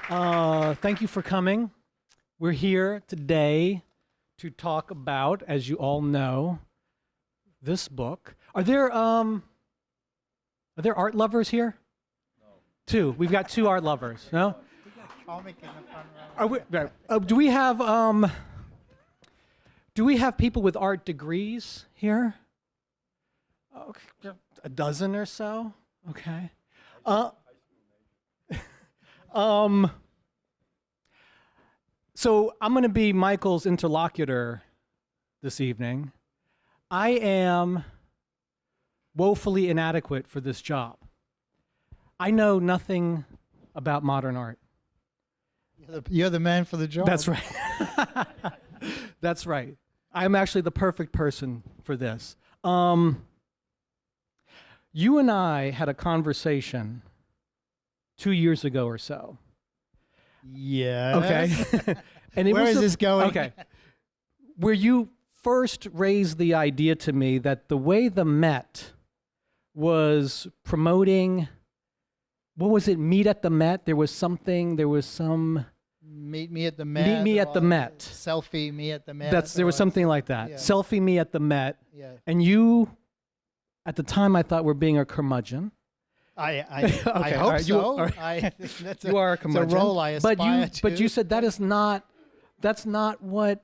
Thank you for coming. We're here today to talk about, as you all know, this book. Are there art lovers here? No. Two. We've got two art lovers. No? We got comic in the front row. Do we have people with art degrees here? Okay, a dozen or so. Okay. So I'm going to be Michael's interlocutor this evening. I am woefully inadequate for this job. I know nothing about modern art. You're the man for the job. That's right. That's right. I'm actually the perfect person for this. You and I had a conversation 2 years ago or so. Yes. Okay. And Where is this going? Okay. Where you first raised the idea to me that the way the Met was promoting, what was it, Meet at the Met? There was some... Meet me at the Met. Meet me at the Met. Selfie me at the Met. There was something like that. Yeah. Selfie me at the Met. Yeah. And you, at the time, I thought were being a curmudgeon. I Okay, hope right, so. You are a curmudgeon. It's a role I aspire to. But you said that's not what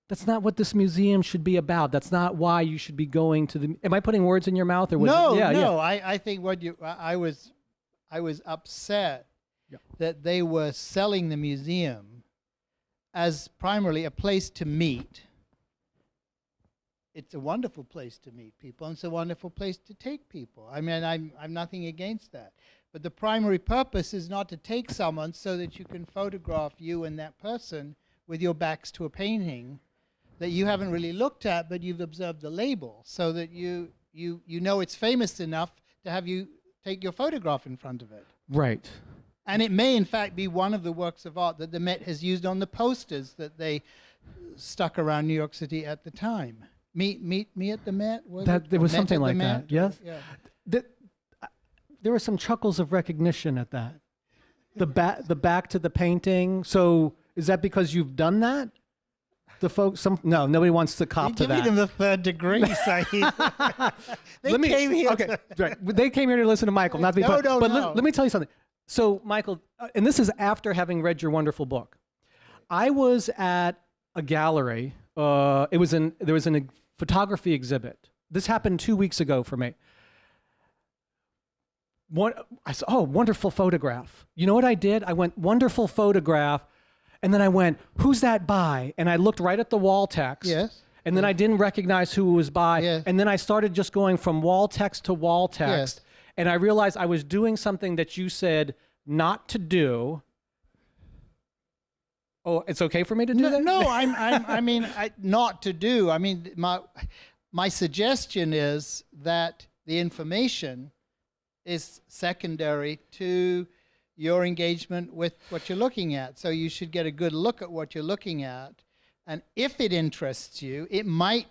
this museum should be about. That's not why you should be going to the... Am I putting words in your mouth? Or was No, it? Yeah, no. Yeah. I think I was upset that they were selling the museum as primarily a place to meet. It's a wonderful place to meet people, and it's a wonderful place to take people. I mean, I'm nothing against that. But the primary purpose is not to take someone so that you can photograph you and that person with your backs to a painting that you haven't really looked at, but you've observed the label, so that you know it's famous enough to have you take your photograph in front of it. Right. And it may, in fact, be one of the works of art that the Met has used on the posters that they stuck around New York City at the time. Meet me at the Met? There was something like Met? that, yes? Yeah. There were some chuckles of recognition at that. The back to the painting. So is that because you've done that? The folks, no, nobody wants to cop to that. Give them the third degree, Saeed. They came here. Okay, right. They came here to listen to Michael, not to be. No. Let me tell you something. So, Michael, and this is after having read your wonderful book. I was at a gallery. There was a photography exhibit. This happened 2 weeks ago for me. I saw, oh, wonderful photograph. You know what I did? I went, wonderful photograph, and then I went, who's that by? And I looked right at the wall text. Yes. And then I didn't recognize who it was by. Yes. And then I started just going from wall text to wall text. Yes. And I realized I was doing something that you said not to do. Oh, it's okay for me to do that? No, I mean, not to do. I mean, my suggestion is that the information is secondary to your engagement with what you're looking at. So you should get a good look at what you're looking at. And if it interests you, it might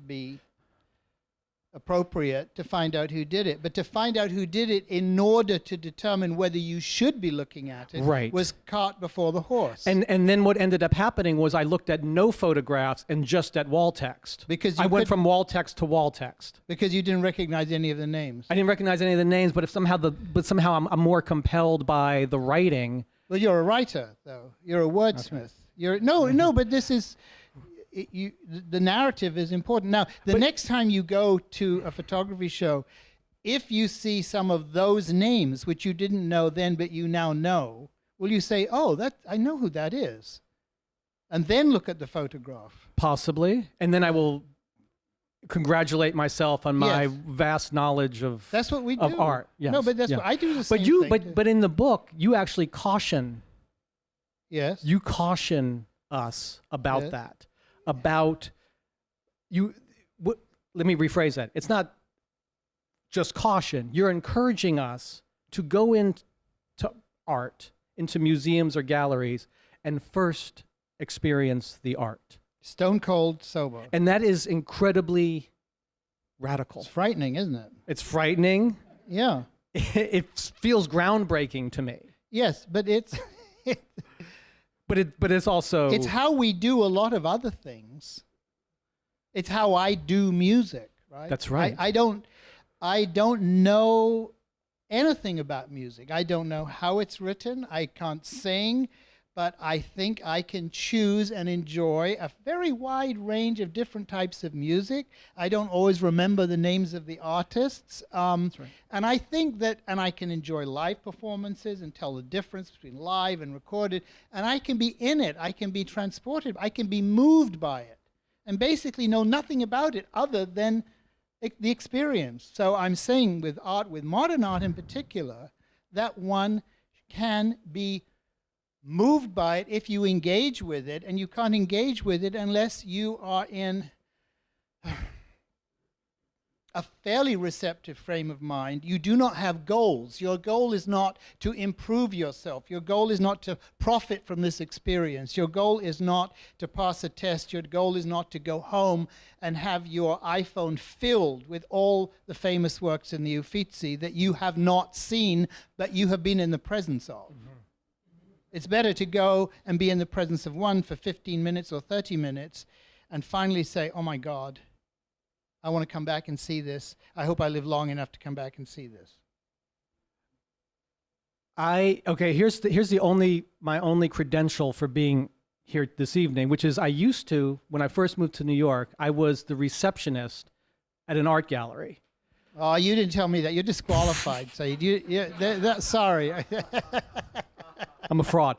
be appropriate to find out who did it. But to find out who did it in order to determine whether you should be looking at it was cart before the horse. And then what ended up happening was I looked at no photographs and just at wall text. Because I went from wall text to wall text. Because you didn't recognize any of the names. I didn't recognize any of the names, but somehow I'm more compelled by the writing. Well, you're a writer, though. You're a wordsmith. Okay. No, but this is... the narrative is important. Now, next time you go to a photography show, if you see some of those names, which you didn't know then, but you now know, will you say, oh, I know who that is? And then look at the photograph. Possibly. And then I will congratulate myself on my vast knowledge of that's what we do. Of art. Yes. No, but that's what I do the same thing. But in the book, you actually caution. Yes. You caution us about that. About you. Let me rephrase that. It's not just caution. You're encouraging us to go into art, into museums or galleries, and first experience the art. Stone cold sober. And that is incredibly radical. It's frightening, isn't it? It's frightening. Yeah. It feels groundbreaking to me. Yes, but it's But it's also it's how we do a lot of other things. It's how I do music, right? That's right. I don't know anything about music. I don't know how it's written. I can't sing, but I think I can choose and enjoy a very wide range of different types of music. I don't always remember the names of the artists. That's right. And I think that, and I can enjoy live performances and tell the difference between live and recorded, and I can be in it. I can be transported. I can be moved by it, and basically know nothing about it other than the experience. So I'm saying with art, with modern art in particular, that one can be moved by it if you engage with it, and you can't engage with it unless you are in a fairly receptive frame of mind. You do not have goals. Your goal is not to improve yourself. Your goal is not to profit from this experience. Your goal is not to pass a test. Your goal is not to go home and have your iPhone filled with all the famous works in the Uffizi that you have not seen, but you have been in the presence of. Mm-hmm. It's better to go and be in the presence of one for 15 minutes or 30 minutes and finally say, oh my God, I want to come back and see this. I hope I live long enough to come back and see this. Here's my only credential for being here this evening, which is I used to, when I first moved to New York, I was the receptionist at an art gallery. Oh, you didn't tell me that. You're disqualified. So sorry. I'm a fraud.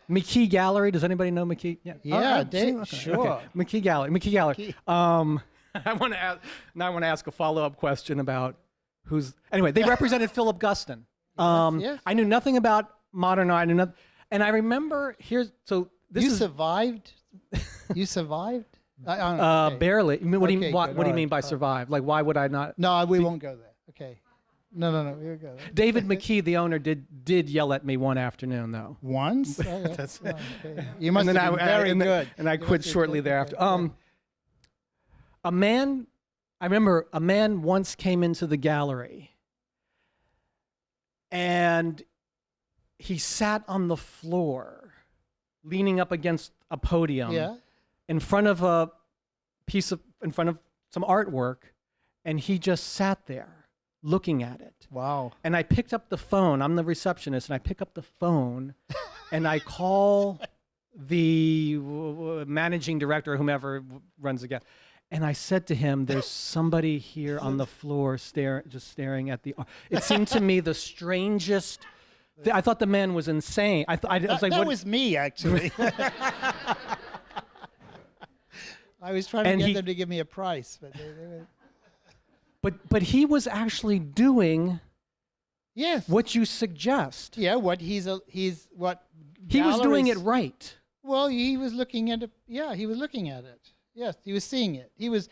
McKee Gallery. Does anybody know McKee? Yeah, okay. Sure. Okay. McKee Gallery. I want to ask a follow-up question about who's. Anyway, they represented Philip Guston. Yes. I knew nothing about modern art, and I remember You survived. You survived. Okay. Barely. What do you Good. What do you mean by survive? Like, why would I not? No, we won't go there. Okay. No, we won't go there. David McKee, the owner, did yell at me one afternoon, though. Once? Okay. That's okay. You must have been very good. And I quit shortly thereafter. I remember a man once came into the gallery, and he sat on the floor, leaning up against a podium, in front of some artwork, and he just sat there looking at it. Wow. And I picked up the phone. I'm the receptionist, and I pick up the phone, and I call the managing director, whomever runs the gallery, and I said to him, "There's somebody here on the floor staring at the art." It seemed to me the strangest. I thought the man was insane. I was like, that "What?" was me, actually. I was trying to get them to give me a price, but they were... But he was actually doing what you suggest. Yeah, what he was doing it right. Well, he was looking at it. Yeah, he was looking at it. Yes, he was seeing it. He was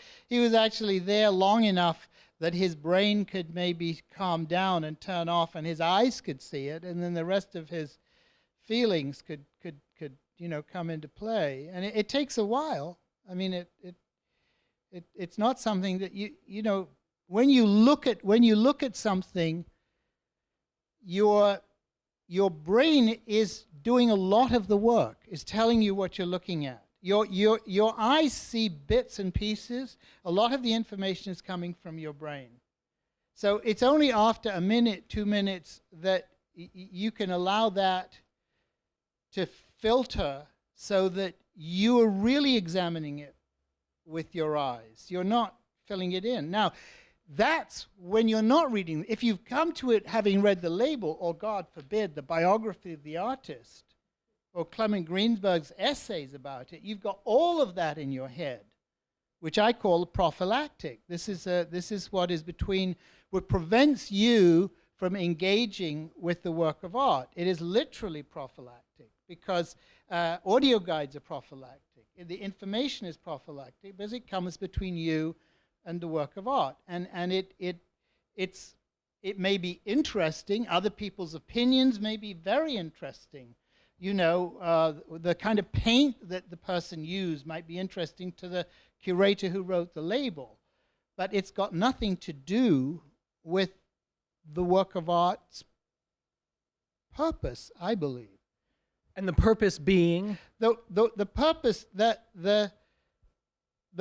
actually there long enough that his brain could maybe calm down and turn off, and his eyes could see it, and then the rest of his feelings could come into play. And it takes a while. I mean, it's not something that when you look at something, your brain is doing a lot of the work. Is telling you what you're looking at. Your eyes see bits and pieces. A lot of the information is coming from your brain. So it's only after a minute, 2 minutes that you can allow that to filter so that you are really examining it with your eyes. You're not filling it in. Now, that's when you're not reading. If you've come to it having read the label, or God forbid, the biography of the artist, or Clement Greenberg's essays about it, you've got all of that in your head, which I call prophylactic. This is what prevents you from engaging with the work of art. It is literally prophylactic, because audio guides are prophylactic. The information is prophylactic because it comes between you and the work of art. And it may be interesting. Other people's opinions may be very interesting. The kind of paint that the person used might be interesting to the curator who wrote the label. But it's got nothing to do with the work of art's purpose, I believe. And the purpose being? The purpose that the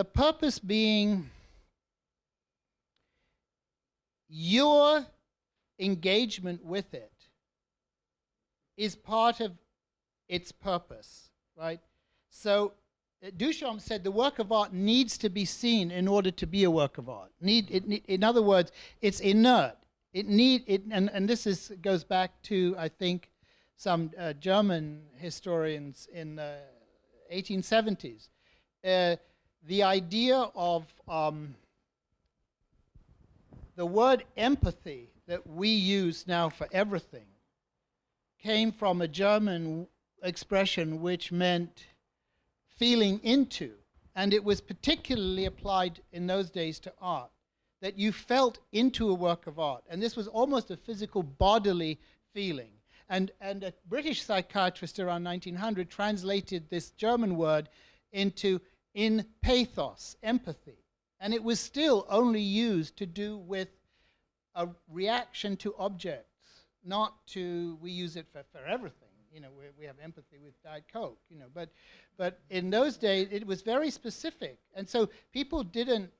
purpose being your engagement with it is part of its purpose, right? So Duchamp said the work of art needs to be seen in order to be a work of art. In other words, it's inert. And this goes back to, I think, some German historians in 1870s. The idea of the word empathy that we use now for everything came from a German expression which meant feeling into, and it was particularly applied in those days to art, that you felt into a work of art. And this was almost a physical, bodily feeling. And a British psychiatrist around 1900 translated this German word into in pathos, empathy. And it was still only used to do with a reaction to objects, not to, we use it for everything. You know, we have empathy with Diet Coke, you know, but in those days it was very specific. And so people didn't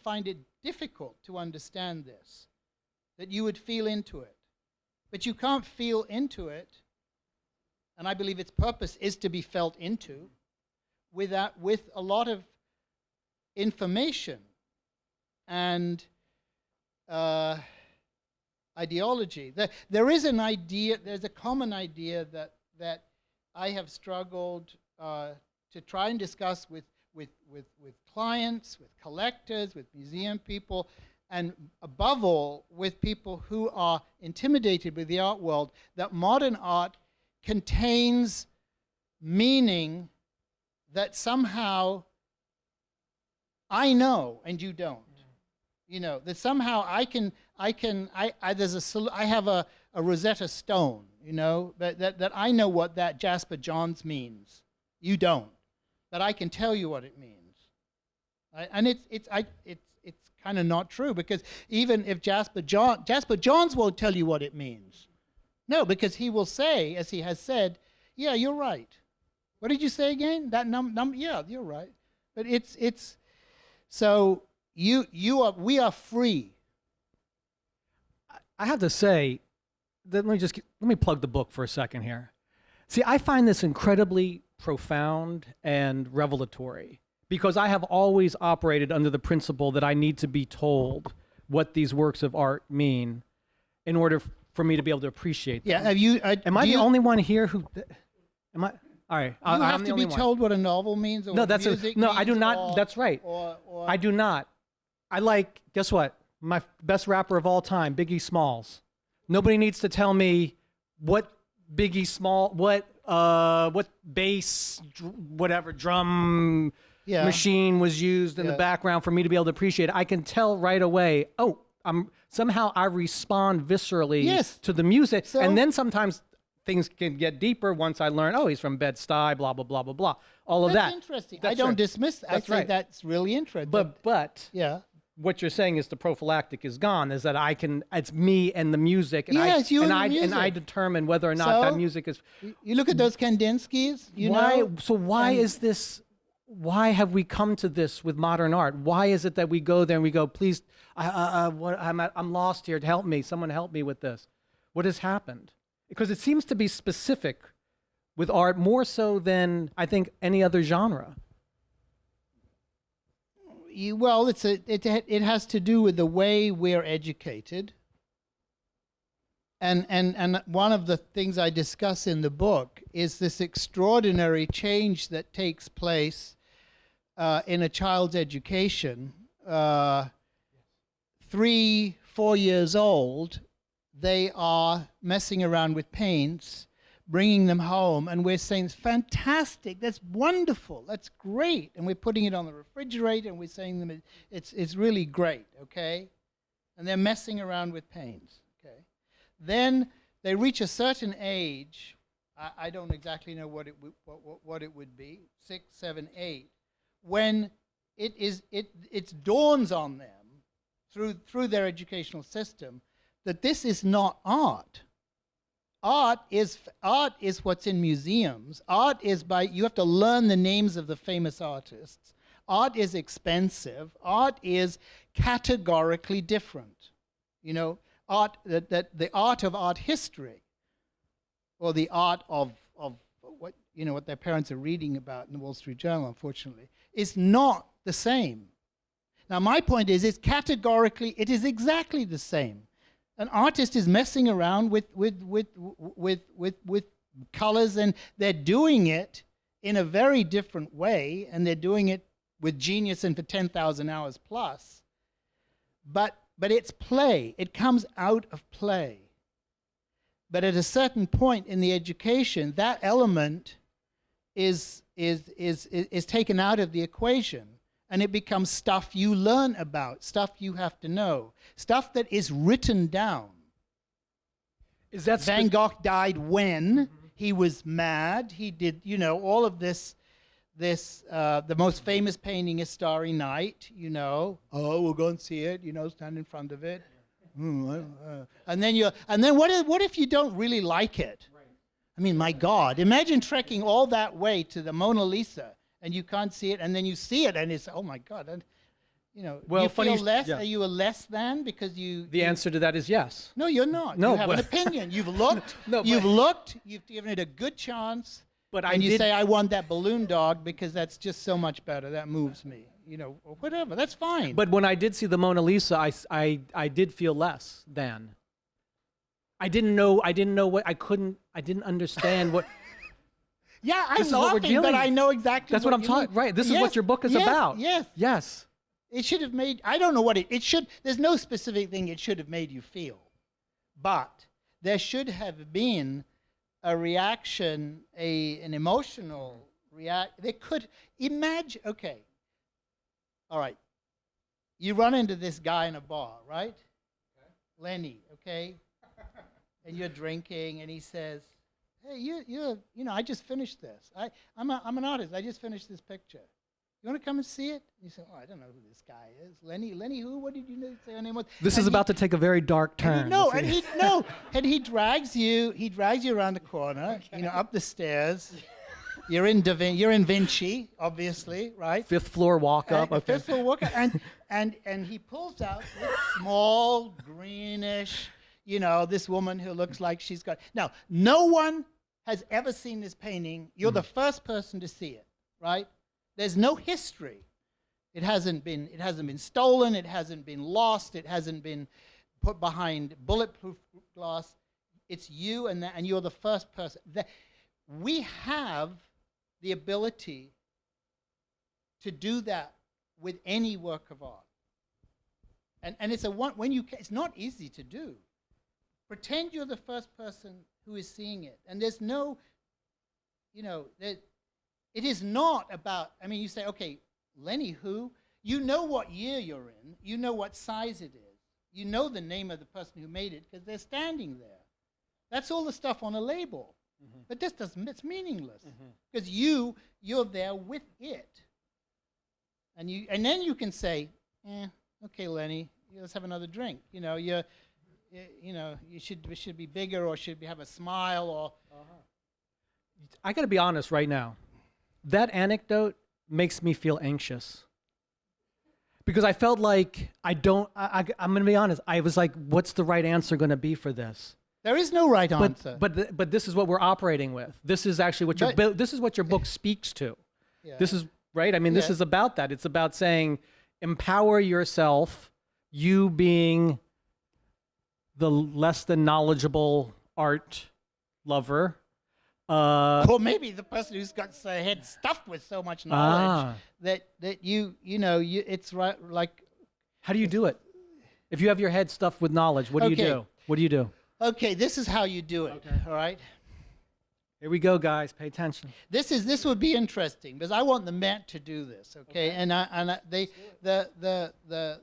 find it difficult to understand this, that you would feel into it. But you can't feel into it, and I believe its purpose is to be felt into, with a lot of information and ideology. There is an idea, there's a common idea that I have struggled to try and discuss with clients, with collectors, with museum people, and above all, with people who are intimidated with the art world, that modern art contains meaning that somehow I know and you don't. You know, that somehow I have a Rosetta Stone, you know, that I know what that Jasper Johns means. You don't. But I can tell you what it means. And it's kind of not true, because even if Jasper Johns won't tell you what it means. No, because he will say, as he has said, yeah, you're right. What did you say again? That yeah, you're right. But it's so we are free. I have to say, let me plug the book for a second here. See, I find this incredibly profound and revelatory, because I have always operated under the principle that I need to be told what these works of art mean in order for me to be able to appreciate them. Yeah, have you? Am I the only one here who? Am I? All right, you have to be told what a novel means, or no, what that's music no, means, I do not. That's right. I do not. I like. Guess what? My best rapper of all time, Biggie Smalls. Nobody needs to tell me what Biggie Small, what bass, whatever drum machine was used in the background for me to be able to appreciate it. I can tell right away. Oh, I respond viscerally to the music, and then sometimes things can get deeper once I learn. Oh, he's from Bed-Stuy, blah blah blah blah blah. All of that. That's interesting. I don't dismiss that. I think that's really interesting. But yeah. What you're saying is the prophylactic is gone, is that it's me and the music, and I determine whether or not that music is. You look at those Kandinskys, why is this? Why have we come to this with modern art? Why is it that we go there and we go, please, I'm lost here, help me, someone help me with this? What has happened? Because it seems to be specific with art more so than I think any other genre. Well, it has to do with the way we're educated, and one of the things I discuss in the book is this extraordinary change that takes place in a child's education. 3-4 years old, they are messing around with paints, bringing them home, and we're saying, it's fantastic, that's wonderful, that's great, and we're putting it on the refrigerator, and we're saying to them, it's really great, okay? And they're messing around with paints, okay? Then they reach a certain age, I don't exactly know what it would be, 6, 7, 8, when it dawns on them through their educational system that this is not art. art is what's in museums. Art is you have to learn the names of the famous artists. Art is expensive. Art is categorically different. You know, art that the art of art history, or the art of what, you know, what their parents are reading about in the Wall Street Journal, unfortunately, is not the same. Now, my point is categorically, it is exactly the same. An artist is messing around with colors, and they're doing it in a very different way, and they're doing it with genius and for 10,000 hours plus. But it's play. It comes out of play. But at a certain point in the education, that element is taken out of the equation, and it becomes stuff you learn about, stuff you have to know, stuff that is written down. Is that Van Gogh died when he was mad. He did, you know, all of this. The most famous painting is Starry Night. You know, oh, we'll go and see it. You know, stand in front of it. And then what if you don't really like it? Right. I mean, my God, imagine trekking all that way to the Mona Lisa and you can't see it, and then you see it and it's, oh my God, and, you know, well, you feel less. Yeah. Are you a less than because you? The answer to that is yes. No, you're not. No, you have an opinion. You've looked. You've given it a good chance. And you say, I want that balloon dog because that's just so much better. That moves me. You know, or whatever. That's fine. But when I did see the Mona Lisa, I did feel less than. I didn't know what I didn't understand what. Yeah, I'm laughing, but I know exactly. That's what I'm talking. Right. This is what your book is about. Yes. Yes. It should have made. I don't know what it should. There's no specific thing it should have made you feel, but there should have been a reaction, an emotional react. They could imagine. Okay. All right. You run into this guy in a bar, right? Okay. Lenny, okay? And you're drinking, and he says, "Hey, you know, I just finished this. I'm an artist. I just finished this picture. You want to come and see it?" You say, "Oh, I don't know who this guy is. Lenny who? What did you say her name was?" This is about to take a very dark turn. And he drags you around the corner, okay. You know, up the stairs. You're in Vinci, obviously, right? Fifth floor walk up. Okay. Fifth floor walk up, and he pulls out this small, greenish, you know, this woman who looks like she's got. Now, no one has ever seen this painting. You're the first person to see it, right? There's no history. It hasn't been stolen. It hasn't been lost. It hasn't been put behind bulletproof glass. It's you, and you're the first person. We have the ability to do that with any work of art, and it's it's not easy to do. Pretend you're the first person who is seeing it, and there's no, you know, it is not about. I mean, you say, okay, Lenny, who? You know what year you're in. You know what size it is. You know the name of the person who made it because they're standing there. That's all the stuff on a label. Mm-hmm. But this doesn't, it's meaningless. Because you're there with it. And then you can say, okay, Lenny, let's have another drink. You know, you should be bigger, or should have a smile, or. I got to be honest right now. That anecdote makes me feel anxious. Because I felt like I'm going to be honest. I was like, what's the right answer going to be for this? There is no right answer. But this is what we're operating with. This is actually what this is what your book speaks to. Yeah. This is right. I mean, this is about that. It's about saying, empower yourself. You being the less than knowledgeable art lover. Or maybe the person who's got their head stuffed with so much knowledge that it's right. Like, how do you do it? If you have your head stuffed with knowledge, what do you do? What do you do? Okay, this is how you do it. Okay. All right. Here we go, guys. Pay attention. This would be interesting because I want the Met to do this. Okay, the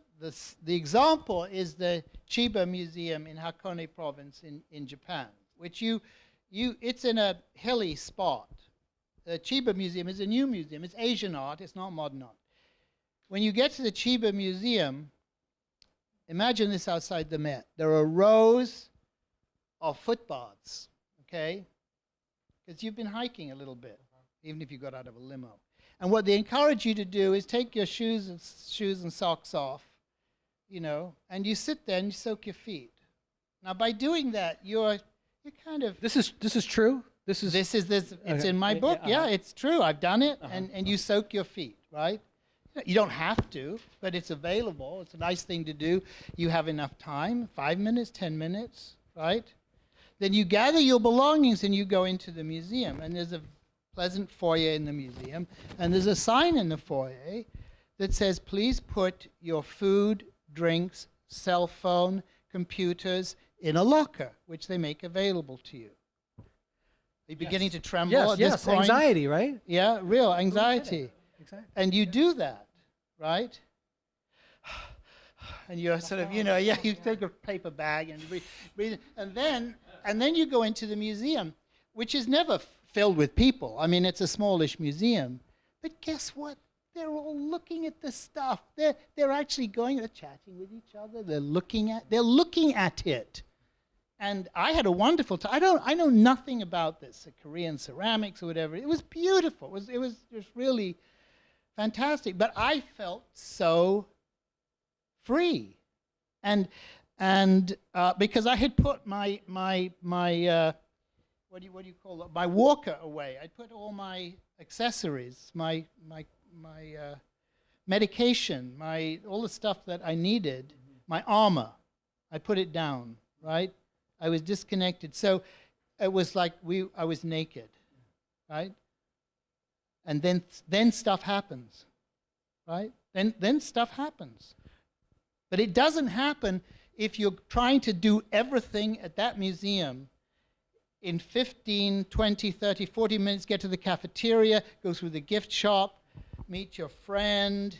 example is the Chiba Museum in Hakone Province in Japan, which it's in a hilly spot. The Chiba Museum is a new museum. It's Asian art. It's not modern art. When you get to the Chiba Museum, imagine this outside the Met. There are rows of footbaths, okay? Because you've been hiking a little bit, even if you got out of a limo. And what they encourage you to do is take your shoes and socks off, you know, and you sit there and you soak your feet. Now, by doing that, you're kind of... This is true? It's in my book. Yeah, it's true. I've done it. And you soak your feet, right? You don't have to, but it's available. It's a nice thing to do. You have enough time, 5 minutes, 10 minutes, right? Then you gather your belongings and you go into the museum. And there's a pleasant foyer in the museum. And there's a sign in the foyer that says, please put your food, drinks, cell phone, computers in a locker, which they make available to you. Are you beginning to tremble at this point? Anxiety, right? Yeah, real anxiety. Exactly. And you do that, right? And you're sort of, you know, you take a paper bag and breathe, and then you go into the museum, which is never filled with people. I mean, it's a smallish museum. But guess what? They're all looking at this stuff. They're actually they're chatting with each other. They're looking at it. And I had a wonderful time. I know nothing about this, the Korean ceramics or whatever. It was beautiful. It was just really fantastic. But I felt so free, and because I had put my what do you call it? My walker away. I put all my accessories, my medication, all the stuff that I needed, my armor. I put it down, right? I was disconnected. So it was like I was naked, right? And then stuff happens, right? Then stuff happens. But it doesn't happen if you're trying to do everything at that museum in 15, 20, 30, 40 minutes, get to the cafeteria, go through the gift shop, meet your friend.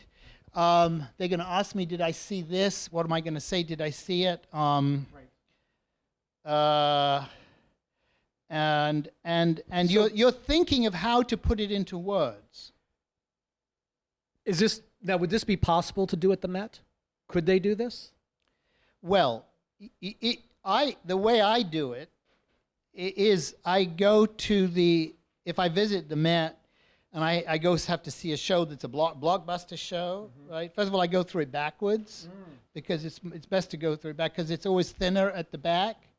They're going to ask me, did I see this? What am I going to say? Did I see it? And you're thinking of how to put it into words. Would this be possible to do at the Met? Could they do this? Well, the way I do it is I go to if I visit the Met and I have to see a show that's a blockbuster show, right? First of all, I go through it backwards because it's best to go through it back because it's always thinner at the back,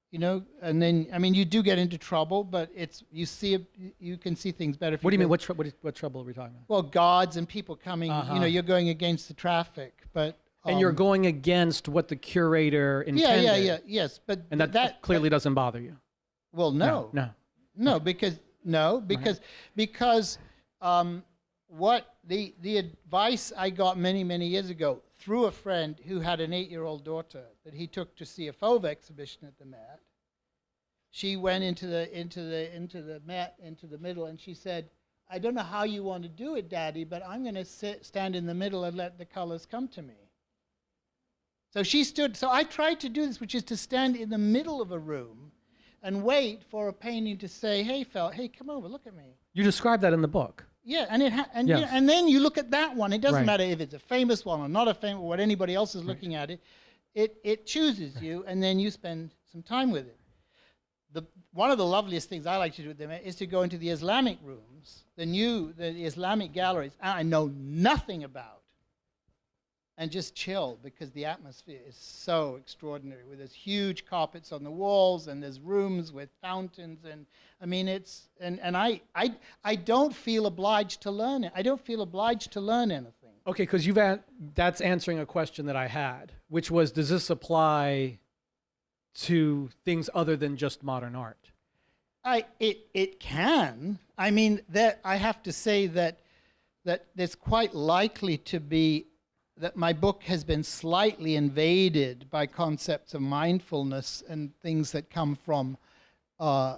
you know. And then, I mean, you do get into trouble, but you can see things better. What do you mean? What trouble are we talking about? Well, guards and people coming. You know, you're going against the traffic, but. And you're going against what the curator intended. Yes, but and that clearly doesn't bother you. Well, no, because what the advice I got many years ago through a friend who had an 8-year-old daughter that he took to see a Fauve exhibition at the Met. She went into the Met, into the middle, and she said, "I don't know how you want to do it, Daddy, but I'm going to stand in the middle and let the colors come to me." So she stood. So I tried to do this, which is to stand in the middle of a room and wait for a painting to say, "Hey, come over, look at me." You describe that in the book. Yeah, and then you look at that one. It doesn't matter if it's a famous one or not a famous, or what anybody else is looking at it. It chooses you, and then you spend some time with it. One of the loveliest things I like to do with them is to go into the Islamic rooms, the Islamic galleries, I know nothing about, and just chill because the atmosphere is so extraordinary. With there's huge carpets on the walls, and there's rooms with fountains, and I mean I don't feel obliged to learn it. I don't feel obliged to learn anything. Okay, because that's answering a question that I had, which was, does this apply to things other than just modern art? It can. I mean, I have to say that there's quite likely to be that my book has been slightly invaded by concepts of mindfulness and things that come from, a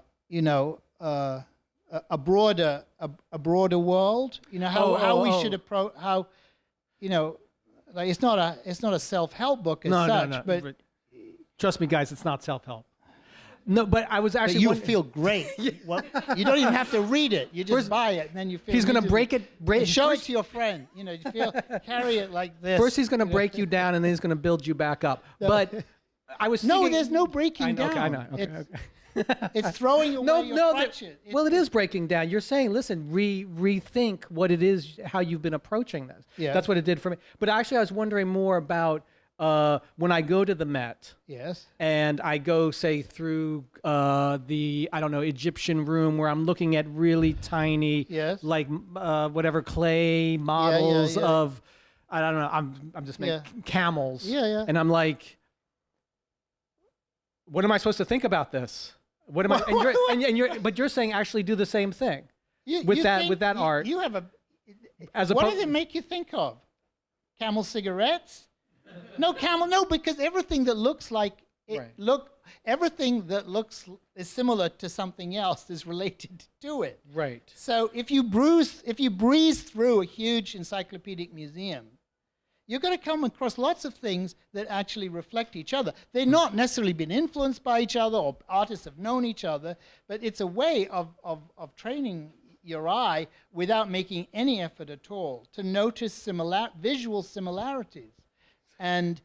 broader world. You know how we should approach like it's not a self-help book as such, but trust me, guys, it's not self-help. No, but I was actually. But you feel great. Well, you don't even have to read it. You just buy it, and then you feel. He's going to break it. Show it to your friend. You know, carry it like this. First, he's going to break you down, and then he's going to build you back up. But I was. No, there's no breaking down. Okay, I know. Okay. It's throwing away your crutches. Well, it is breaking down. You're saying, listen, rethink what it is, how you've been approaching this. Yeah. That's what it did for me. But actually, I was wondering more about when I go to the Met. Yes. And I go, say, through the, I don't know, Egyptian room where I'm looking at really tiny, Yes. like whatever clay models yeah. of, I don't know, I'm just making camels. Yeah. And I'm like, what am I supposed to think about this? What am I? But you're saying actually do the same thing with that art. You have As what does it make you think of? Camel cigarettes? No, because everything that looks like it everything that looks is similar to something else is related to it. Right. So if you breeze through a huge encyclopedic museum, you're going to come across lots of things that actually reflect each other. They've not necessarily been influenced by each other, or artists have known each other, but it's a way of training your eye without making any effort at all to notice visual similarities. And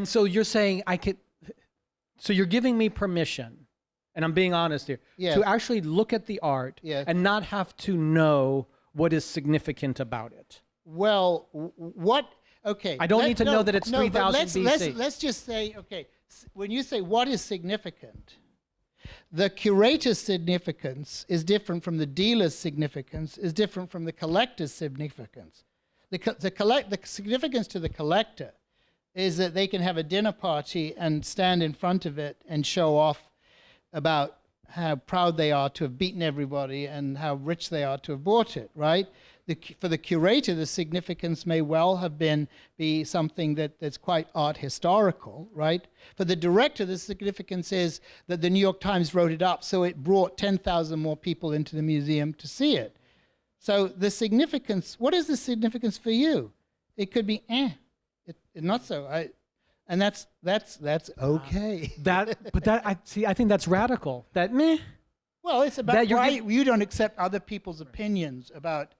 so you're saying so you're giving me permission, and I'm being honest here, to actually look at the art and not have to know what is significant about it. Well, okay. I don't need to know that it's 3000 BC. Let's just say, okay, when you say what is significant, the curator's significance is different from the dealer's significance, is different from the collector's significance. The significance to the collector is that they can have a dinner party and stand in front of it and show off about how proud they are to have beaten everybody and how rich they are to have bought it, right? For the curator, the significance may well have be something that's quite art historical, right? For the director, the significance is that the New York Times wrote it up, so it brought 10,000 more people into the museum to see it. So the significance, what is the significance for you? It could be not so. And that's okay. I think that's radical. That meh. Well, it's about why you don't accept other people's opinions about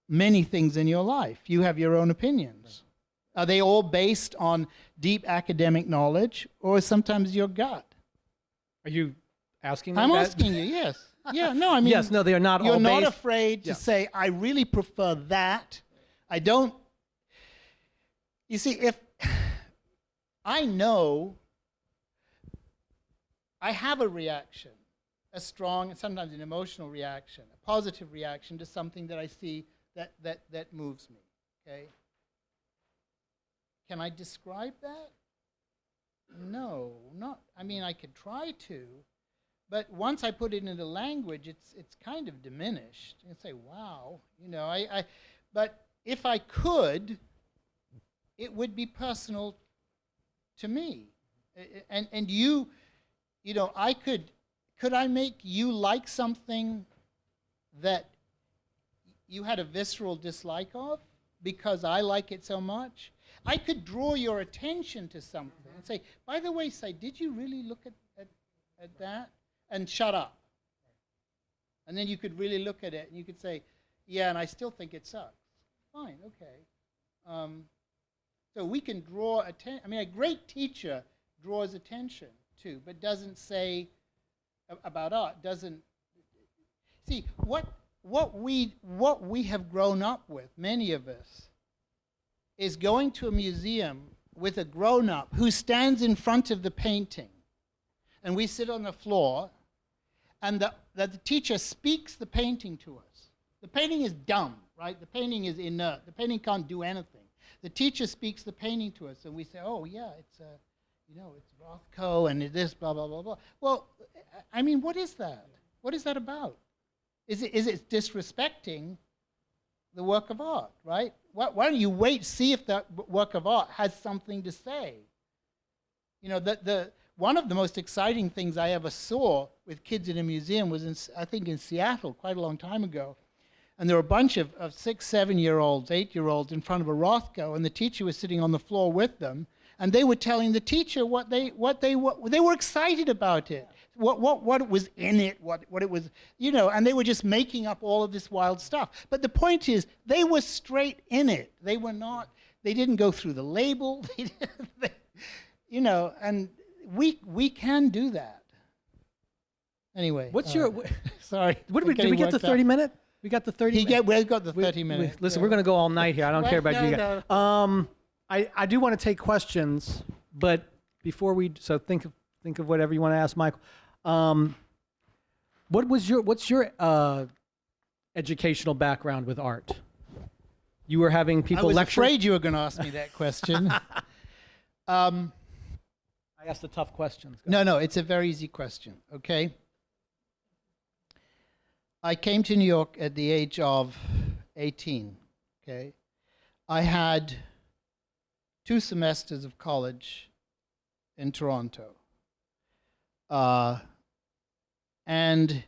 many things in your life. You have your own opinions. Are they all based on deep academic knowledge, or sometimes your gut? Are you asking me I'm that? asking you, yes. Yeah, no, I mean... Yes, no, they are not all You're based... not afraid to say, I really prefer that. I don't... You see, if... I know I have a reaction, a strong and sometimes an emotional reaction, a positive reaction to something that I see that moves me, okay? Can I describe that? No, I mean, I could try to, but once I put it into language, it's kind of diminished. You say, wow, but if I could, it would be personal to me. And could I make you like something that you had a visceral dislike of because I like it so much? I could draw your attention to something and say, by the way, did you really look at that? And shut up. And then you could really look at it and you could say, yeah, and I still think it sucks. Fine, okay. So we can draw attention. I mean, a great teacher draws attention too, but doesn't say about art, doesn't... See, what we have grown up with, many of us, is going to a museum with a grown-up who stands in front of the painting, and we sit on the floor, and the teacher speaks the painting to us. The painting is dumb, right? The painting is inert. The painting can't do anything. The teacher speaks the painting to us, and we say, oh, yeah, it's Rothko, and this, blah, blah, blah, blah. Well, I mean, what is that? What is that about? Is it disrespecting the work of art, right? Why don't you wait, see if that work of art has something to say? One of the most exciting things I ever saw with kids in a museum was, I think, in Seattle, quite a long time ago. And there were a bunch of 6, 7-year-olds, 8-year-olds in front of a Rothko, and the teacher was sitting on the floor with them, and they were telling the teacher what they were excited about it, what was in it, what it was, and they were just making up all of this wild stuff. But the point is, they were straight in it. They didn't go through the label, and we can do that. Anyway. What's your? Sorry. What did we get the 30-minute? We got the 30. We've got the 30 minutes. Listen, we're going to go all night here. I don't care about you guys. No. I do want to take questions, but before we, so think of whatever you want to ask Michael. What's your educational background with art? You were having people lecture. I was afraid you were going to ask me that question. I asked the tough questions. No, it's a very easy question, okay? I came to New York at the age of 18, okay? I had 2 semesters of college in Toronto. And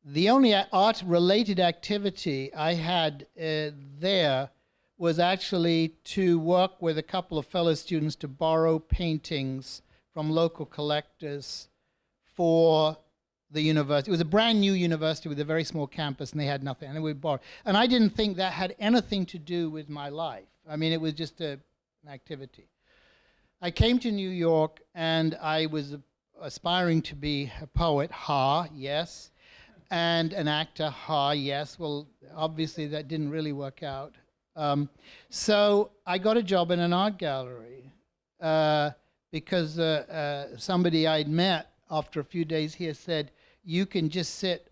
the only art-related activity I had there was actually to work with a couple of fellow students to borrow paintings from local collectors for the university. It was a brand new university with a very small campus, and they had nothing, and we borrowed. And I didn't think that had anything to do with my life. I mean, it was just an activity. I came to New York, and I was aspiring to be a poet, yes, and an actor, yes. Well, obviously that didn't really work out. So I got a job in an art gallery because somebody I'd met after a few days here said, you can just sit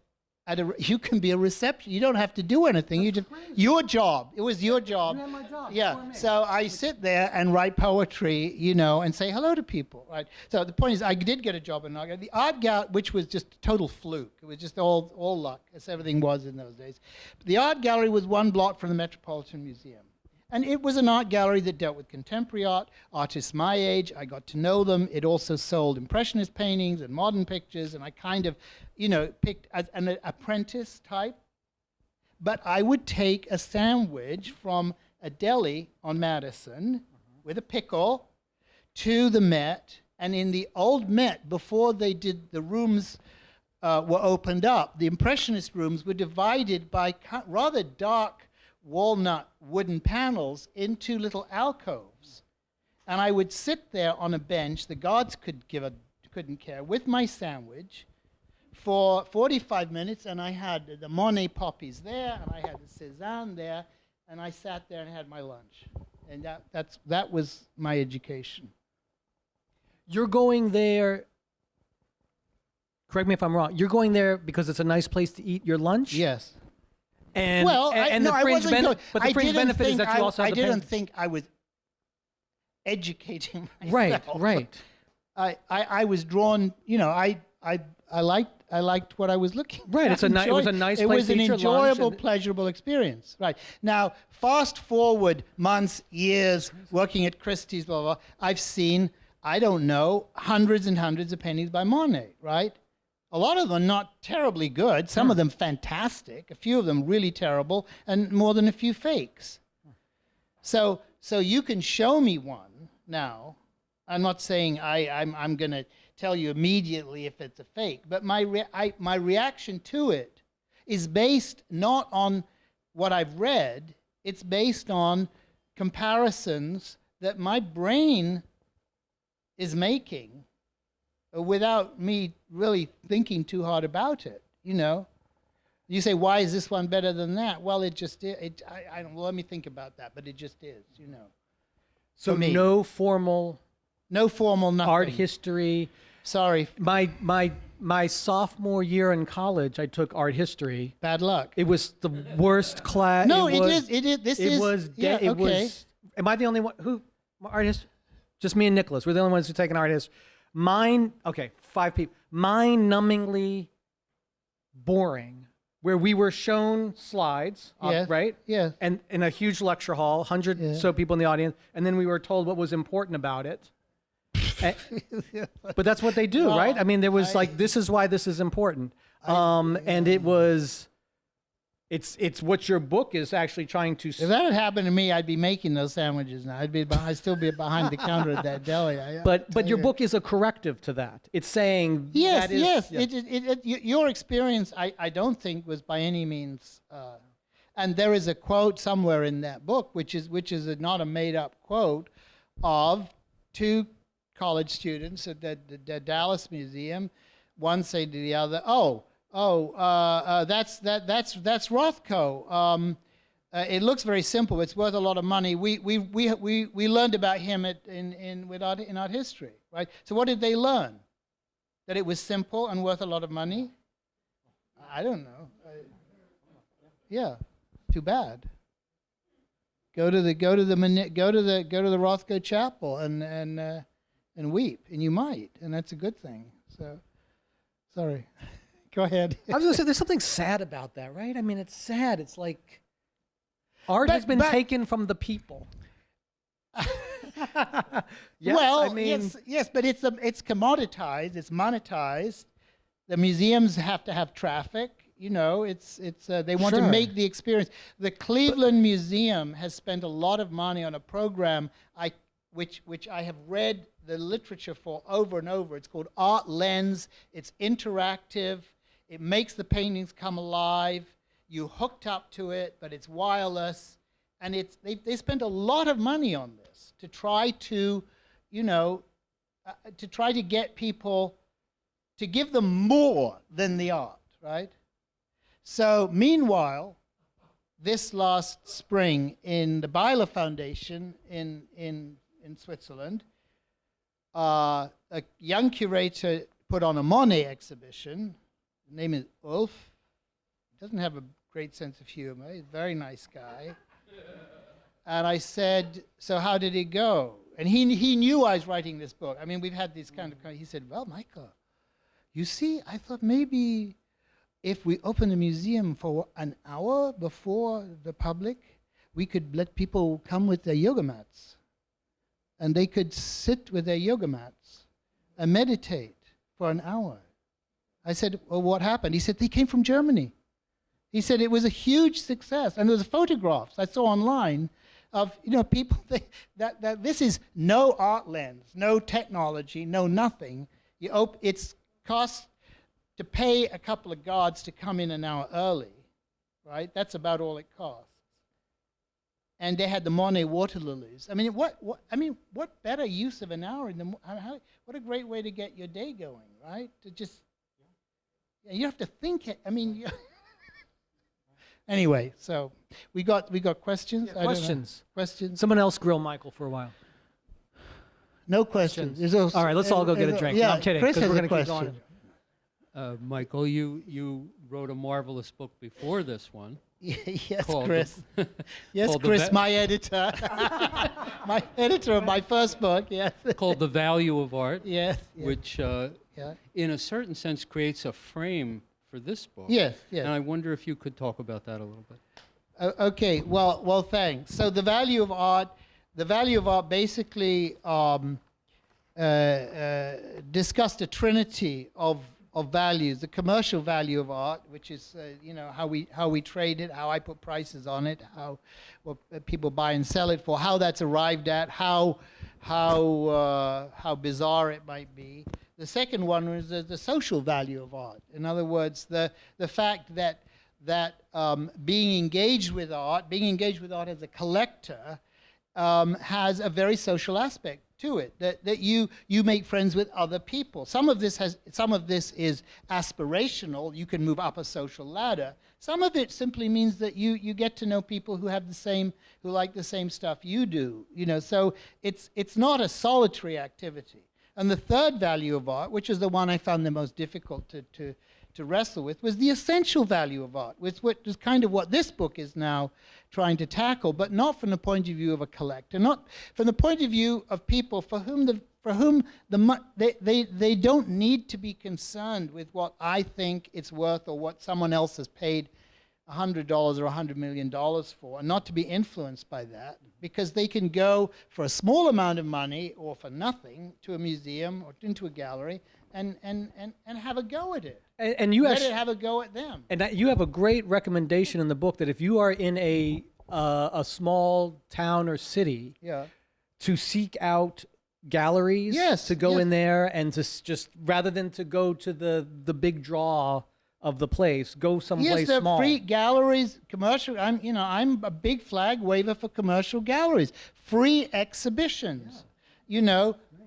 you can be a reception. You don't have to do anything. Your job. It was your job. You had my job. Yeah. So I sit there and write poetry, and say hello to people, right? So the point is, I did get a job in art gallery. The art gallery, which was just total fluke. It was just all luck, as everything was in those days. But the art gallery was 1 block from the Metropolitan Museum. And it was an art gallery that dealt with contemporary art, artists my age. I got to know them. It also sold Impressionist paintings and modern pictures, and I kind of, picked as an apprentice type. But I would take a sandwich from a deli on Madison with a pickle to the Met, and in the old Met, before they did the rooms were opened up, the Impressionist rooms were divided by rather dark walnut wooden panels into little alcoves. And I would sit there on a bench, the guards couldn't care, with my sandwich for 45 minutes, and I had the Monet poppies there, and I had the Cézanne there, and I sat there and had my lunch. And that was my education. You're going there, correct me if I'm wrong, you're going there because it's a nice place to eat your lunch? Yes. And, the fringe benefit, but the fringe benefit is that you also have I didn't think I was educating myself. Right. I was drawn, I liked what I was looking at. Right, it was a nice place to eat your lunch. It was an enjoyable, pleasurable experience. Right. Now, fast forward months, years, working at Christie's, blah, blah, blah, I've seen, I don't know, hundreds and hundreds of paintings by Monet, right? A lot of them not terribly good, some of them fantastic, a few of them really terrible, and more than a few fakes. So you can show me one now. I'm not saying I'm going to tell you immediately if it's a fake, but my reaction to it is based not on what I've read, it's based on comparisons that my brain is making without me really thinking too hard about it, You say, why is this one better than that? Well, it just is. I don't, let me think about that, but it just is, So no formal nothing. Art history. Sorry. My sophomore year in college, I took art history. Bad luck. It was the worst class. No, it is. It was. Am I the only one who art history? Just me and Nicholas. We're the only ones who take an art history. Mine, 5 people. Mind-numbingly boring, where we were shown slides, right? Yeah. And in a huge lecture hall, 100 so people in the audience, and then we were told what was important about it. But that's what they do, right? I mean, there was this is why this is important. And it was, it's what your book is actually trying to. If that had happened to me, I'd be making those sandwiches now. I'd still be behind the counter at that deli. But your book is a corrective to that. It's saying yes. Yeah. Your experience, I don't think was by any means. And there is a quote somewhere in that book, which is not a made up quote, of 2 college students at the Dallas Museum, one say to the other, that's Rothko. It looks very simple. It's worth a lot of money. We learned about him in art history, right? So what did they learn? That it was simple and worth a lot of money? I don't know. Yeah, too bad. Go to the Rothko chapel and weep, and you might, and that's a good thing. So, sorry. Go ahead. I was going to say, there's something sad about that, right? I mean, it's sad. It's like art has been taken from the people. Yes, well, I mean, yes, but it's commoditized, it's monetized. The museums have to have traffic. You know, they want to make the experience. The Cleveland Museum has spent a lot of money on a program which I have read the literature for over and over. It's called Art Lens. It's interactive. It makes the paintings come alive. You hooked up to it, but it's wireless. And they spent a lot of money on this to try to, to get people, to give them more than the art, right? So meanwhile, this last spring in the Beiler Foundation in Switzerland, a young curator put on a Monet exhibition. His name is Ulf. Doesn't have a great sense of humor. He's a very nice guy. And I said, so how did it go? And he knew I was writing this book. I mean, we've had these kind of, he said, well, Michael, you see, I thought maybe if we open the museum for an hour before the public, we could let people come with their yoga mats. And they could sit with their yoga mats and meditate for an hour. I said, well, what happened? He said, they came from Germany. He said it was a huge success. And there was photographs I saw online of, people that this is no art lens, no technology, no nothing. It's cost to pay a couple of guards to come in an hour early, right? That's about all it costs. And they had the Monet water lilies. I mean, what better use of an hour in the? What a great way to get your day going, right? To just, you have to think it. I mean, anyway. So we got questions. Yeah, questions. Questions. Someone else grill Michael for a while. No questions. All right, let's all go get a drink. Yeah, no, I'm kidding. Chris has We're a going to keep question. going. Michael, you wrote a marvelous book before this one. Yes, called Chris. Yes, called Chris, my editor. My editor of my first book, yes. Called The Value of Art, Yes. which in a certain sense creates a frame for this book. Yes, yes. And I wonder if you could talk about that a little bit. Okay, well, thanks. So the value of art basically discussed a trinity of values: the commercial value of art, which is how we trade it, how I put prices on it, what people buy and sell it for, how that's arrived at, how bizarre it might be. The second one was the social value of art. In other words, the fact that being engaged with art as a collector, has a very social aspect to it. That you make friends with other people. Some of this is aspirational. You can move up a social ladder. Some of it simply means that you get to know people who like the same stuff you do. So it's not a solitary activity. And the third value of art, which is the one I found the most difficult to wrestle with, was the essential value of art, which is kind of what this book is now trying to tackle, but not from the point of view of a collector, not from the point of view of people for whom they don't need to be concerned with what I think it's worth or what someone else has paid $100 or $100 million for, and not to be influenced by that, because they can go for a small amount of money or for nothing to a museum or into a gallery and have a go at it. And you let actually it have a go at them. And you have a great recommendation in the book that if you are in a small town or city, to seek out galleries, to go in there and to just rather than to go to the big draw of the place, go someplace yes, small. Free galleries, commercial. I'm a big flag waver for commercial galleries, free exhibitions.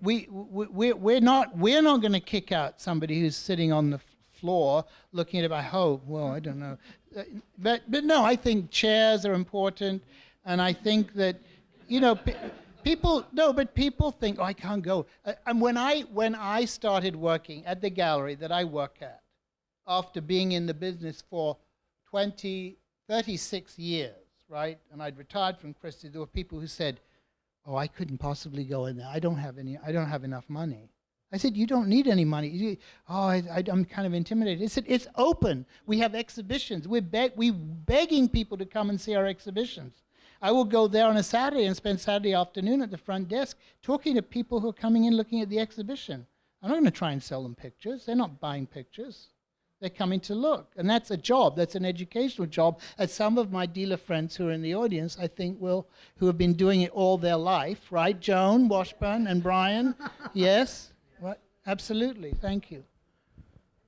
we're not going to kick out somebody who's sitting on the floor looking at it. I hope. Well, I don't know, but no, I think chairs are important, and I think that, you know, people think, oh, I can't go. And when I started working at the gallery that I work at, after being in the business for 36 years, right, and I'd retired from Christie, there were people who said, oh, I couldn't possibly go in there. I don't have enough money. I said, you don't need any money. I'm kind of intimidated. I said, it's open. We have exhibitions. We're begging people to come and see our exhibitions. I will go there on a Saturday and spend Saturday afternoon at the front desk talking to people who are coming in looking at the exhibition. I'm not going to try and sell them pictures. They're not buying pictures. They're coming to look. And that's a job. That's an educational job. As some of my dealer friends who are in the audience, I think, who have been doing it all their life, right? Joan Washburn and Brian? Yes? Right? Absolutely. Thank you.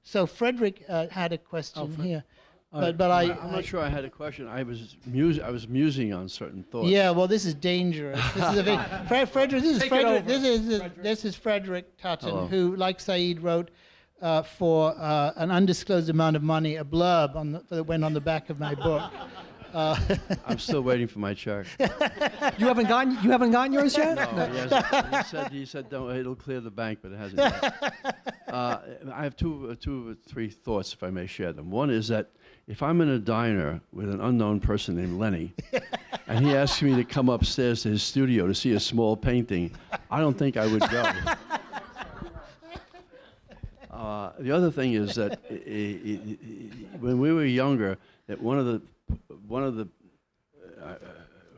So Frederick had a question here. I'm not sure I had a question. I was musing on certain thoughts. Yeah, well, this is dangerous. This is a Frederick. This is Frederick Tutton, Hello. who, like Said, wrote for an undisclosed amount of money a blurb that went on the back of my book. I'm still waiting for my check. You haven't gotten yours yet? No, he said it'll clear the bank, but it hasn't yet. I have two or three thoughts, if I may share them. One is that if I'm in a diner with an unknown person named Lenny, and he asks me to come upstairs to his studio to see a small painting, I don't think I would go. The other thing is that when we were younger, that one of the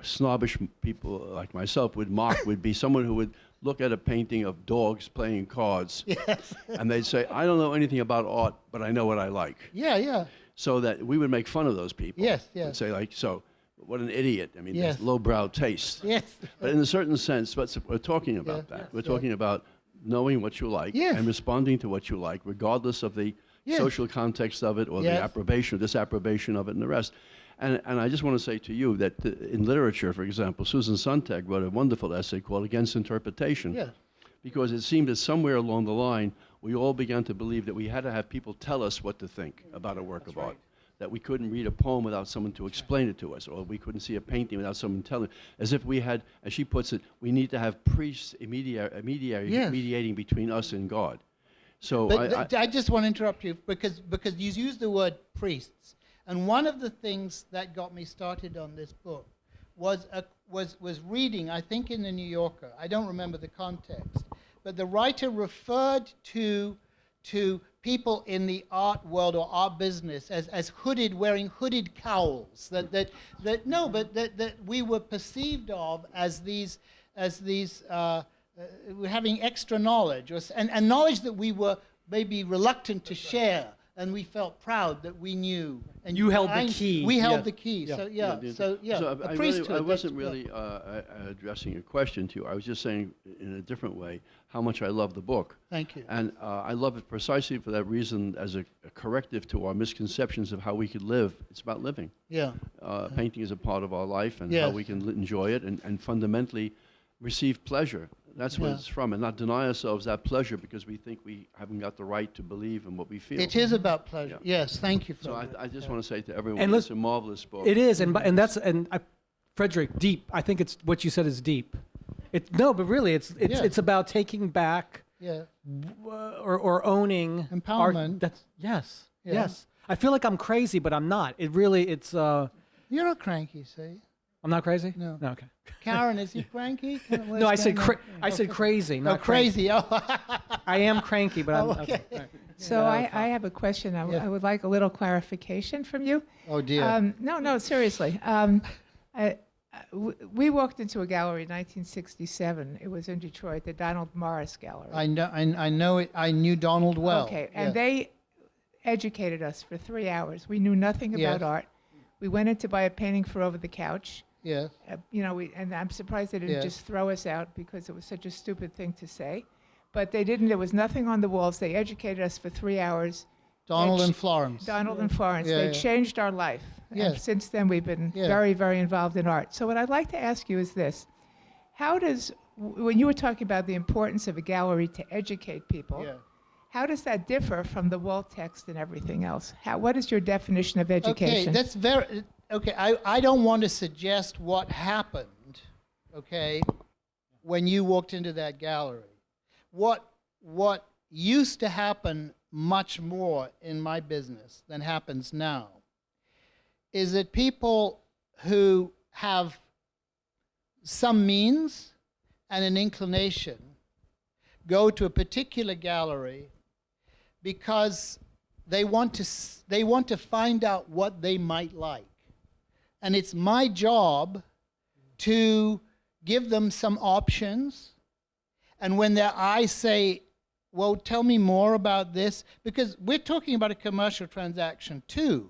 snobbish people like myself would be someone who would look at a painting of dogs playing cards, Yes. and they'd say, I don't know anything about art, but I know what I like. Yeah. So that we would make fun of those people. Yes. And say, like, so what an idiot. I mean, Yes. that's lowbrow taste. Yes. But in a certain sense, we're talking about Yeah. that. We're talking about knowing what you like Yes. and responding to what you like, regardless of the Yes. social context of it or Yes. the approbation or disapprobation of it and the rest. And I just want to say to you that in literature, for example, Susan Sontag wrote a wonderful essay called Against Interpretation. Yeah. Because it seemed that somewhere along the line, we all began to believe that we had to have people tell us what to think about a work of art. That we couldn't read a poem without someone to explain it to us, or we couldn't see a painting without someone telling. As if we had, as she puts it, we need to have priests Yes. mediating between us and God. So But I just want to interrupt you because you used the word priests, and one of the things that got me started on this book was reading, I think in the New Yorker, I don't remember the context, but the writer referred to people in the art world or art business as wearing hooded cowls, that we were perceived of as these having extra knowledge, and knowledge that we were maybe reluctant to share, and we felt proud that we knew. And You held the key. We held Yeah. the key. Yeah. So a priesthood. I wasn't that's- really addressing a question to you. I was just saying in a different way how much I love the book. Thank you. And I love it precisely for that reason, as a corrective to our misconceptions of how we could live. It's about living. Yeah. Painting is a part of our life and Yes. how we can enjoy it and fundamentally receive pleasure. That's what Yeah. it's from, and not deny ourselves that pleasure because we think we haven't got the right to believe in what we feel. It is about pleasure. Yeah. Yes. Thank you for So that. I just want to say to everyone, And it's a marvelous book. It is, Frederick, deep. I think it's what you said is deep. But really, Yeah. it's about taking back Yeah. or owning Empowerment. Yes. Yeah. Yes. I feel like I'm crazy, but I'm not. It's. You're not cranky, see? I'm not crazy. No. Okay. Karen, is he cranky? No, I said crazy. Oh, Not crazy. Oh. I am cranky, but I'm Oh, okay. okay. All right. So I have a question. I would like a little clarification from you. Oh, dear. No, seriously. We walked into a gallery in 1967. It was in Detroit, the Donald Morris Gallery. I know it. I knew Donald well. Okay, and Yeah. they educated us for 3 hours. We knew nothing about Yes. art. We went in to buy a painting for over the couch. Yes. And I'm surprised they didn't Yes. just throw us out because it was such a stupid thing to say. But they didn't. There was nothing on the walls. They educated us for 3 hours. Donald Ch- and Florence. Donald and Florence. Yeah, They yeah. changed our life. And Yes. since then, we've been Yeah. very, very involved in art. So what I'd like to ask you is this. How does when you were talking about the importance of a gallery to educate people, Yeah. how does that differ from the wall text and everything else? What is your definition of education? Okay, that's very okay. I don't want to suggest what happened, okay, when you walked into that gallery. What used to happen much more in my business than happens now is that people who have some means and an inclination go to a particular gallery because they want to find out what they might like. And it's my job to give them some options. And when their eyes say, well, tell me more about this, because we're talking about a commercial transaction too.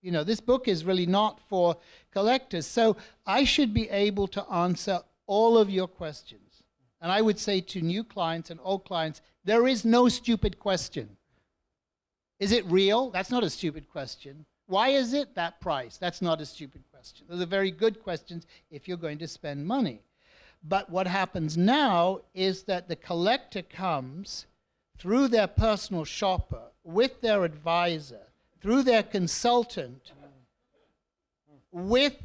You know, this book is really not for collectors. So I should be able to answer all of your questions. And I would say to new clients and old clients, there is no stupid question. Is it real? That's not a stupid question. Why is it that price? That's not a stupid question. Those are very good questions if you're going to spend money. But what happens now is that the collector comes through their personal shopper, with their advisor, through their consultant, with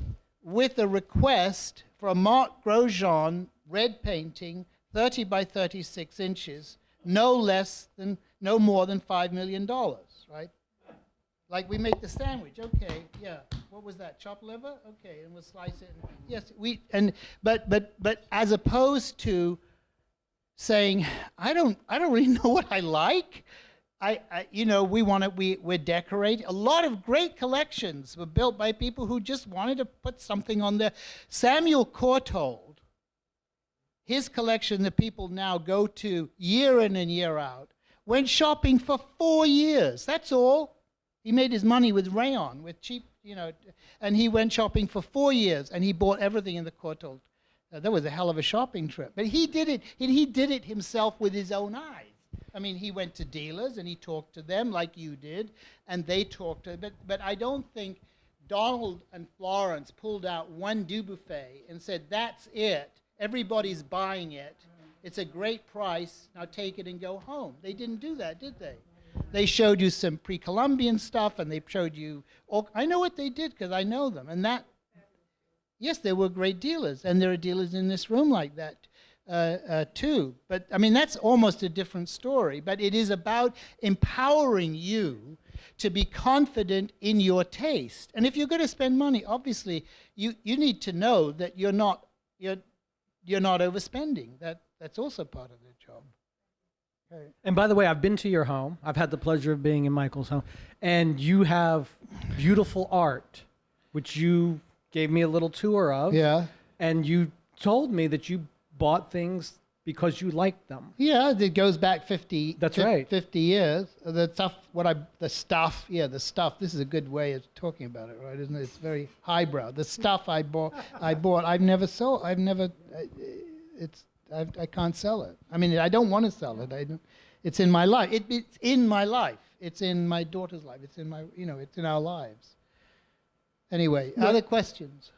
a request for a Marc Grosjean red painting, 30 by 36 inches, no more than $5 million, right? Like we make the sandwich, okay, yeah. What was that? Chopped liver? Okay, and we'll slice it. Yes, but as opposed to saying, I don't really know what I like. We're decorating. A lot of great collections were built by people who just wanted to put something on there. Samuel Courtauld, his collection that people now go to year in and year out, went shopping for 4 years. That's all. He made his money with rayon, with cheap, and he went shopping for 4 years, and he bought everything in the Courtauld. That was a hell of a shopping trip. But he did it. He did it himself with his own eyes. I mean, he went to dealers and he talked to them like you did, and they talked to him. But I don't think Donald and Florence pulled out one Dubuffet and said, that's it. Everybody's buying it. It's a great price. Now take it and go home. They didn't do that, did they? They showed you some pre-Columbian stuff, and they showed you all. I know what they did because I know them. And that, yes, they were great dealers, and there are dealers in this room like that. Too. But I mean, that's almost a different story. But it is about empowering you to be confident in your taste. And if you're going to spend money, obviously, you need to know that you're not overspending. That's also part of the job. Okay. And by the way, I've been to your home. I've had the pleasure of being in Michael's home. And you have beautiful art, which you gave me a little tour of. Yeah. And you told me that you bought things because you liked them. Yeah, it goes back 50. That's right. 50 years. The stuff. This is a good way of talking about it, right? Isn't it? It's very highbrow. The stuff I bought. I've never sold. I can't sell it. I mean, I don't want to sell it. It's in my life. It's in my life. It's in my daughter's life. It's in my. It's in our lives. Anyway, other questions?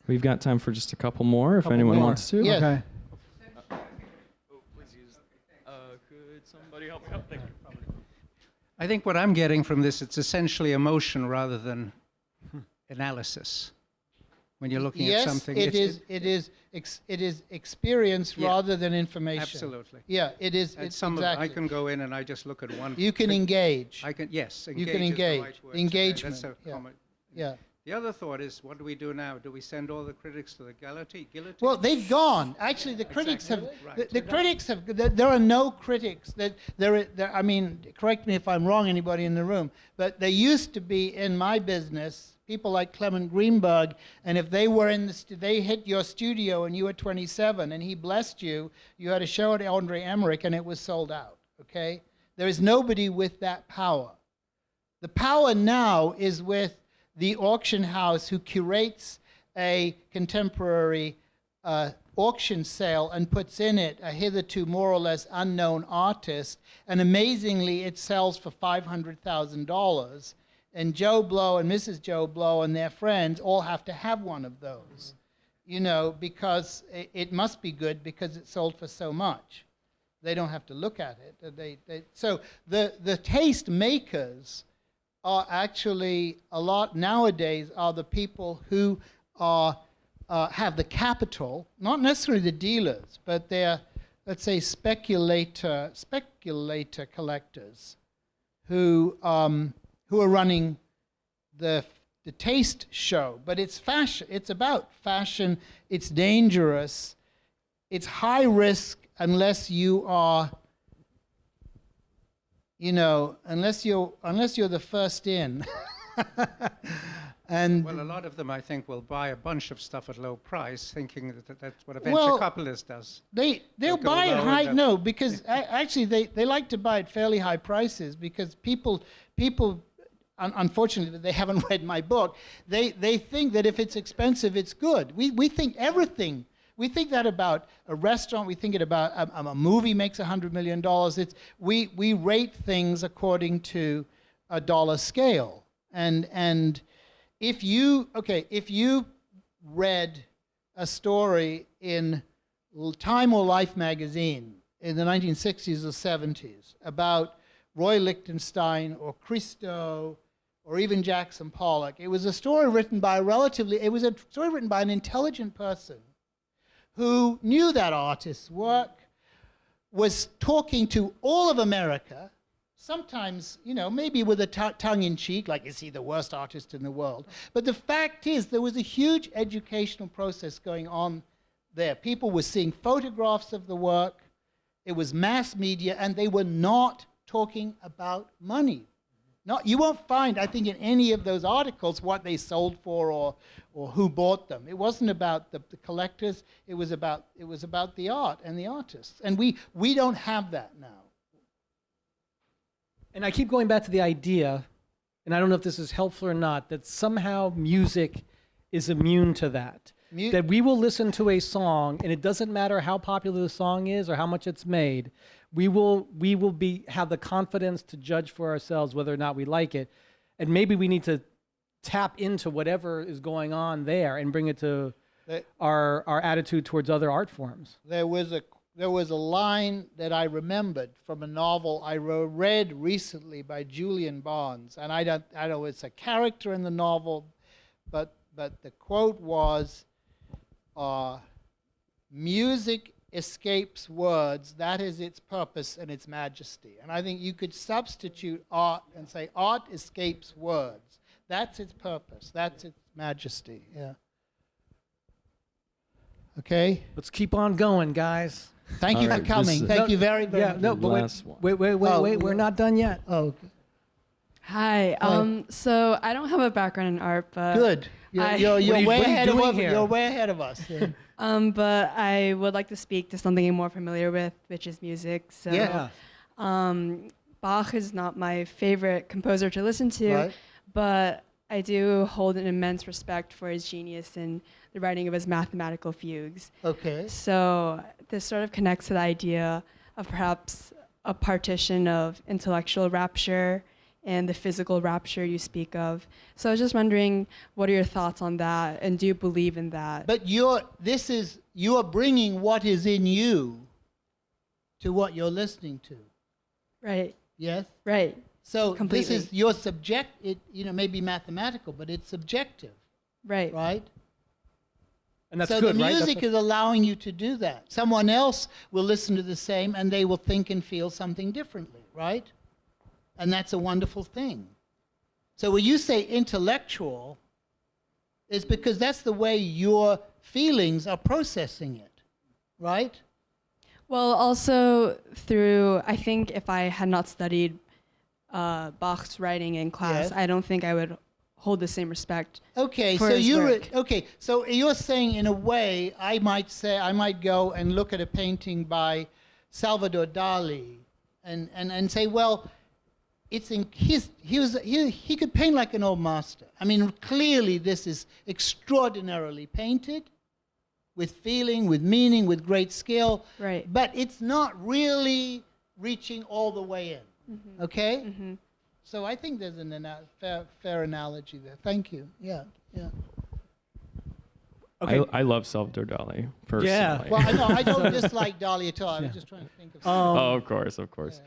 We've got time for just a couple more if anyone wants to. Yes. Okay. Could somebody help me out? Thank you. I think what I'm getting from this, it's essentially emotion rather than analysis. When you're looking at something, it is experience rather than information. Absolutely. Yeah, it is. And It's some exactly. of I can go in and I just look at one. You can engage. I can You can Engage. Is the engage. right word. Engagement. That's a Yeah. comment. Yeah. The other thought is, what do we do now? Do we send all the critics to the guillotine? Well, they've gone. Actually, the critics have. Right. The critics have. There are no critics. I mean, correct me if I'm wrong, anybody in the room, but there used to be in my business people like Clement Greenberg, and if they were they hit your studio and you were 27 and he blessed you, you had a show at Andre Emmerich and it was sold out. Okay, there is nobody with that power. The power now is with the auction house who curates a contemporary auction sale and puts in it a hitherto more or less unknown artist, and amazingly it sells for $500,000. And Joe Blow and Mrs. Joe Blow and their friends all have to have one of those. you know, because it must be good because it sold for so much. They don't have to look at it. So the taste makers are actually a lot nowadays are the people who are have the capital, not necessarily the dealers, but they're, let's say, speculator collectors who are running the taste show. But it's fashion. It's about fashion. It's dangerous. It's high risk unless you are, you know, unless you're the first in. And well, a lot of them, I think, will buy a bunch of stuff at low price, thinking that that's what a venture capitalist does. They'll buy it high. No, because actually they like to buy at fairly high prices because people, unfortunately, they haven't read my book. They think that if it's expensive, it's good. We think everything. We think that about a restaurant. We think it about a movie makes $100 million. We rate things according to a dollar scale. And if you read a story in Time or Life magazine in the 1960s or 70s about Roy Lichtenstein or Christie or even Jackson Pollock, it was a story written by an intelligent person who knew that artist's work, was talking to all of America, sometimes, you know, maybe with a tongue-in-cheek, like, is he the worst artist in the world? But the fact is, there was a huge educational process going on there. People were seeing photographs of the work. It was mass media, and they were not talking about money. You won't find, I think, in any of those articles what they sold for or who bought them. It wasn't about the collectors. It was about the art and the artists. And we don't have that now. And I keep going back to the idea, and I don't know if this is helpful or not, that somehow music is immune to that. That we will listen to a song, and it doesn't matter how popular the song is or how much it's made. We will have the confidence to judge for ourselves whether or not we like it. And maybe we need to tap into whatever is going on there and bring it to our attitude towards other art forms. There was a line that I remembered from a novel I read recently by Julian Barnes, and I don't know it's a character in the novel, but the quote was, "Music escapes words, that is its purpose and its majesty." And I think you could substitute art and say art escapes words. That's its purpose, that's its majesty, yeah. Okay? Let's keep on going, guys. Thank you for coming. Thank you very, very much. Yeah, no, but wait, we're not done yet. Oh, okay. Hi. So I don't have a background in art, but Good. You're way ahead of us. Yeah. But I would like to speak to something I'm more familiar with, which is music. So, Yeah. Bach is not my favorite composer to listen to, Right. but I do hold an immense respect for his genius in the writing of his mathematical fugues. Okay. So this sort of connects to the idea of perhaps a partition of intellectual rapture and the physical rapture you speak of. So I was just wondering, what are your thoughts on that, and do you believe in that? But you are bringing what is in you to what you're listening to. Right. Yes. Right. So Completely. this is your it may be mathematical, but it's subjective, Right. right? And that's so good, the right? music is allowing you to do that. Someone else will listen to the same, and they will think and feel something differently, right? And that's a wonderful thing. So when you say intellectual, it's because that's the way your feelings are processing it, right? Well, also through, I think if I had not studied Bach's writing in class, Yes. I don't think I would hold the same respect. Okay, for so his work. so you're saying in a way, I might go and look at a painting by Salvador Dali and say, well, it's in he could paint like an old master. I mean, clearly this is extraordinarily painted, with feeling, with meaning, with great skill. Right. But it's not really reaching all the way in. Mm-hmm. Okay? Mm-hmm. So I think there's a fair analogy there. Thank you. Yeah, yeah. Okay. I love Salvador Dali personally. Yeah. Well, I know I don't dislike Dali at all. I was just trying to think of something. Oh, of course, of course.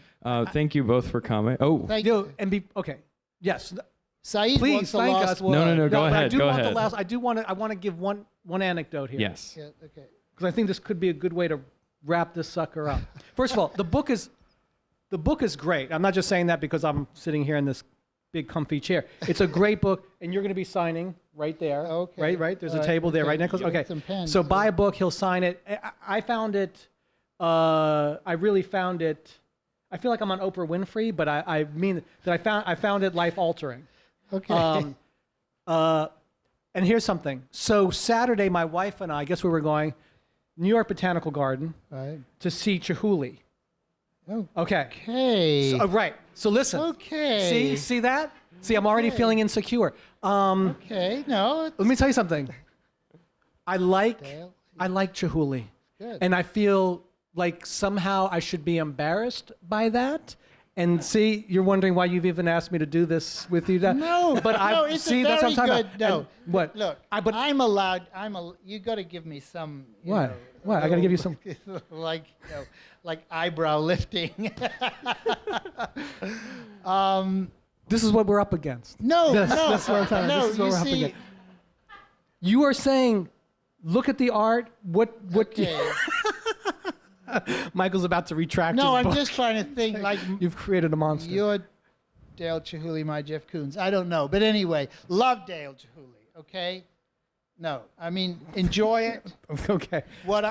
Thank you both for coming. Oh, Thank You you. know, and be okay. Yes. Saeed Please wants the thank last us. word. No, go but I ahead, do go want ahead. the last. I want to give one anecdote here. yes. Yeah, okay. Because I think this could be a good way to wrap this sucker up. First of all, the book is great. I'm not just saying that because I'm sitting here in this big comfy chair. It's a great book, and you're going to be signing right there. Okay. Right. There's All a right, table there, okay. right, Nicholas? Get Okay. some pens, So yeah. buy a book. He'll sign it. I found it. I really found it. I feel like I'm on Oprah Winfrey, but I mean that I found it life altering. Okay. And here's something. So Saturday, my wife and I guess we were going New York Botanical Garden Right. to see Chihuly. Oh, Okay. okay. So, right. So listen. Okay. See that? See, I'm already Okay. feeling insecure. Okay. No. Let me tell you something. I like Dale, Chihuly, good. and I feel like somehow I should be embarrassed by that. And see, you're wondering why you've even asked me to do this with you. No, but I no, it's see a that's very what I'm talking good. about. No, And what? Look, but I'm allowed. You got to give me some. You What? know, What? I gotta give you some- like, like eyebrow lifting. this is what we're up against. No, That's no, what I'm talking about. no. This is what You we're up see, against. You are saying, look at the art. What? okay. Michael's about to retract No, his I'm book. just trying to think. Like You've created a monster. you're Dale Chihuly, my Jeff Koons. I don't know, but anyway, love Dale Chihuly. Okay. No, I mean enjoy it. Okay.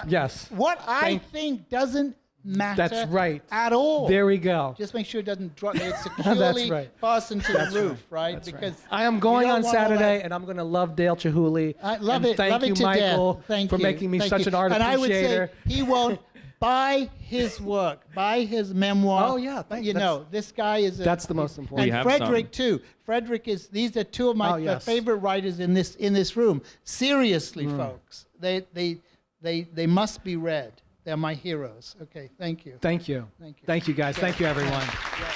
Yes. What I think doesn't matter. That's right. At all. There we go. Just make sure it doesn't drop. It's securely right. fastened to the roof, right? That's because I am you going don't on want all Saturday, that- and I'm going to love Dale Chihuly. I love and it. Thank love you, it to Michael, death. Thank for you. making me Thank such you. an art and appreciator. I would say he won't buy his work, buy his memoir. Oh, yeah, You know, this guy is. That's the most important. We And have Frederick too. Frederick is. These are two of my Oh, yes. favorite writers in this room. Seriously, folks, they must be read. They're my heroes. Okay, thank you. Thank you. Thank you. Thank you, guys. Thank you, everyone. Yeah.